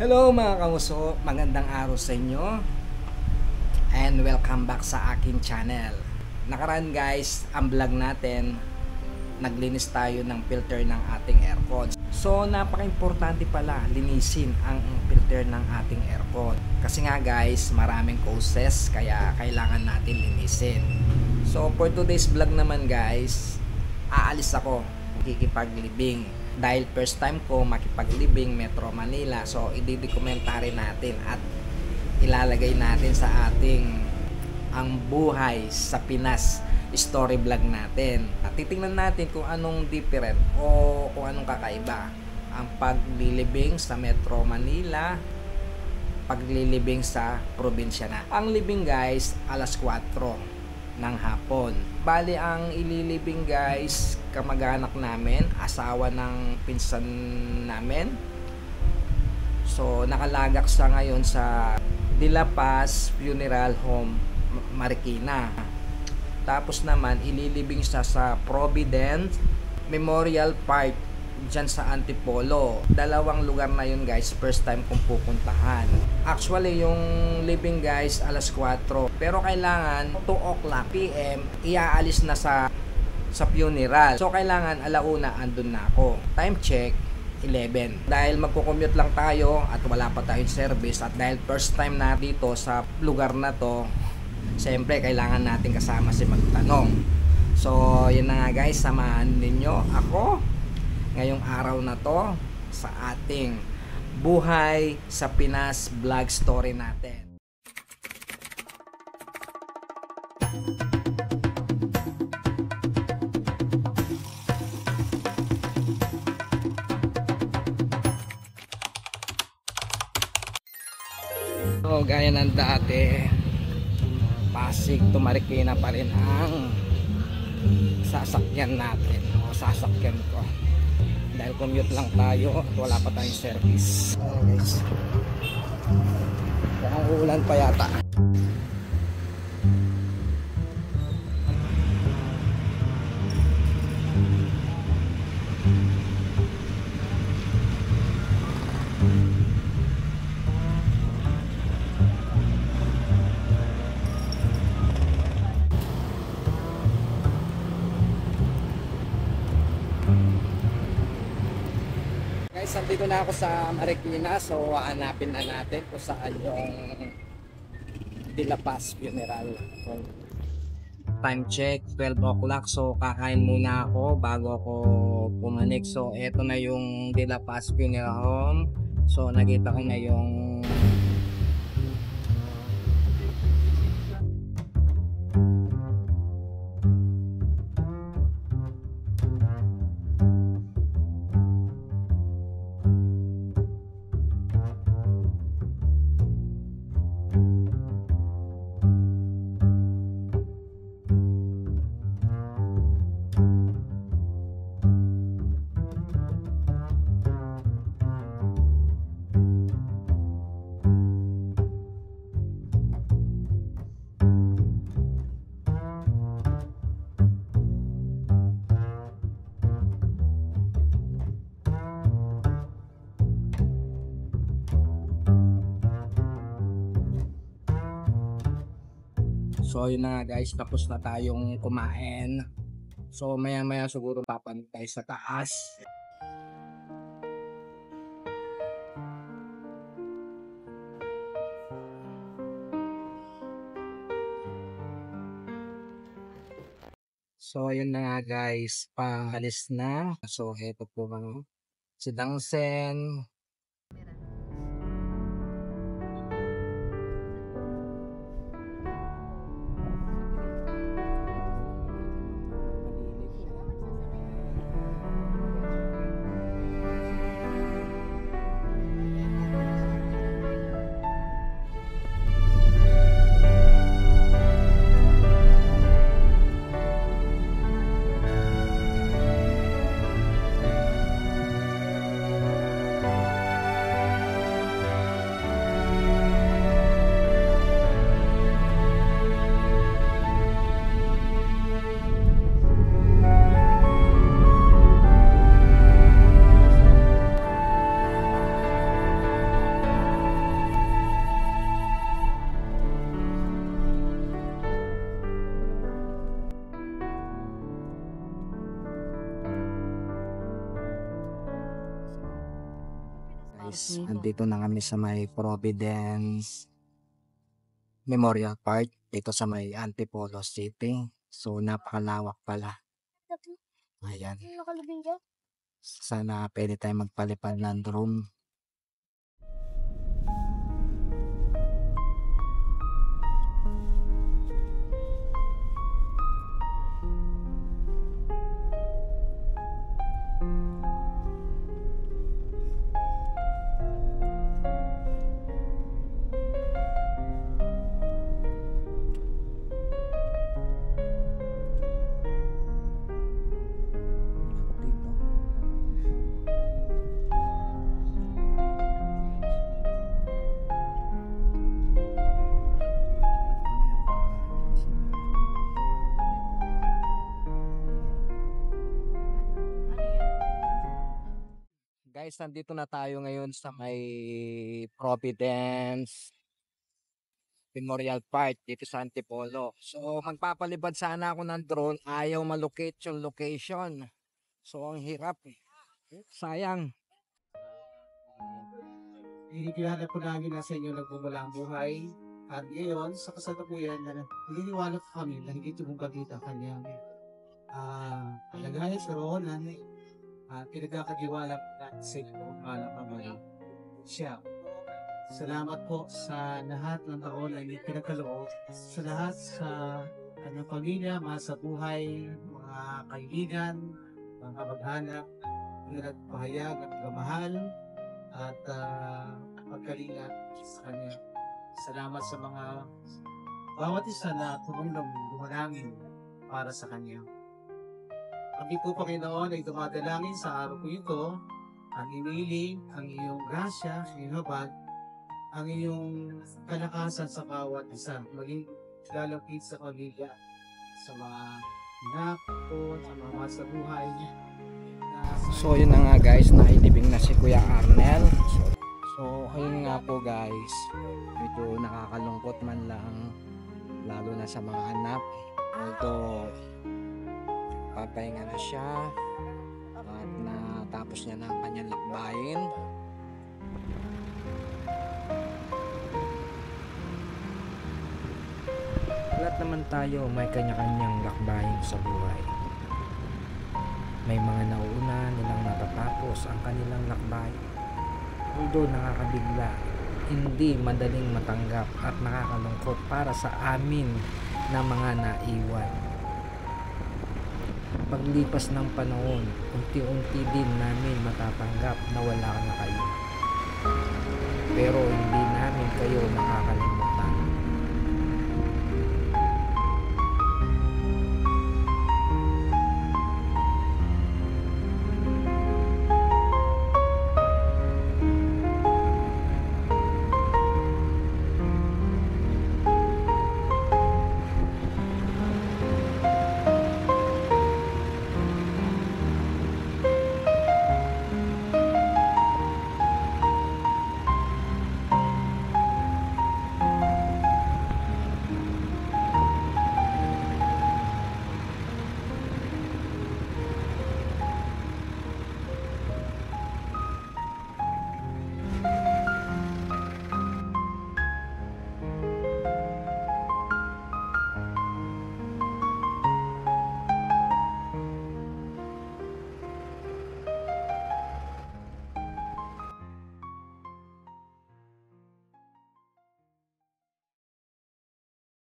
Hello mga kamuso, magandang araw sa inyo and welcome back sa aking channel. Nakaraan guys, ang vlog natin, naglinis tayo ng filter ng ating aircon. So napaka-importante pala linisin ang filter ng ating aircon. Kasi nga guys, maraming causes kaya kailangan natin linisin. So for today's vlog naman guys, aalis ako, kikipaglibing. Dahil first time ko makipaglibing Metro Manila, so i-documentary natin at ilalagay natin sa ating ang buhay sa Pinas story vlog natin. At titingnan natin kung anong different o kung anong kakaiba ang paglilibing sa Metro Manila, paglilibing sa probinsya na. Ang libing guys, alas 4 ng hapon. Bali ang ililibing guys, kamag-anak namin, asawa ng pinsan namin. So nakalagak siya ngayon sa De La Paz Funeral Home, Marikina. Tapos naman ililibing siya sa Providence Memorial Park dyan sa Antipolo. Dalawang lugar na yun guys, first time kong pupuntahan. Actually yung living guys alas 4, pero kailangan 2 o'clock PM iaalis na sa funeral. So kailangan alauna andun na ako. Time check 11. Dahil magko-commute lang tayo at wala pa tayong service, at dahil first time na dito sa lugar na to, siyempre kailangan natin kasama si magtanong. So yun na nga guys, samahan ninyo ako ngayong araw na to sa ating buhay sa Pinas vlog story natin. So gaya ng dati, Pasig to Marikina pa rin ang sasakyan natin o sasakyan ko. Dahil commute lang tayo at wala pa tayong service. Okay guys, mukhang uulan pa yata. Nandito na ako sa Marikina, so hanapin na natin kung saan yung De La Paz Funeral. Time check 12 o'clock, so kakain muna ako bago ako pumanik. So eto na yung De La Paz Funeral Home. So nakita ko na yung so yun na nga guys, tapos na tayong kumain. So maya maya siguro papantay sa taas. So yun na nga guys, paalis na. So eto po mga si Dangsen. guys, andito na kami sa may Providence Memorial Park dito sa may Antipolo City. So napakalawak pala. Ayan. Sana pwede tayo magpalipad ng drone. Guys, nandito na tayo ngayon sa may Providence Memorial Park dito sa Antipolo. So magpapalibad sana ako ng drone, ayaw malocate yung location. So ang hirap eh. Sayang. Hinihiwalay po namin na sa inyo nagmumula ang buhay. At ngayon, sa kasalukuyan na naniniwala po kami na hindi tumubagit ang kanyang kalagayan sa roonan at pinagkakagiwala po natin sa inyo malang kamay. Siya. Salamat po sa lahat ng taon na hindi pinagkaloob, sa lahat sa kanyang pamilya, mga sa buhay, mga kaibigan, mga kamag-anak, na nagpahayag at pagmamahal at pagkalinga sa kanya. Salamat sa mga bawat isa na tumulong dumalangin para sa kanya. Kami po, Panginoon, ay dumadalangin sa araw po ito, ang iniling, ang iyong grasya, ang iyong habag, ang iyong kalakasan sa bawat isa, maging lalapit sa pamilya, sa mga anak po, sa mga sa buhay. So yun na nga guys, nailibing na si Kuya Arnel. So ayun nga po guys, medyo nakakalungkot man lang, lalo na sa mga anak. Although papahinga na siya at natapos niya na ang kanyang lakbayin. Lahat naman tayo may kanya-kanyang lakbayin sa buhay. May mga nauna nilang natatapos ang kanilang lakbayin. Although nakakabigla, hindi madaling matanggap at nakakalungkot para sa amin na mga naiwan. Paglipas ng panahon, unti-unti din namin matatanggap na wala na kayo. Pero hindi namin kayo makakalimutan.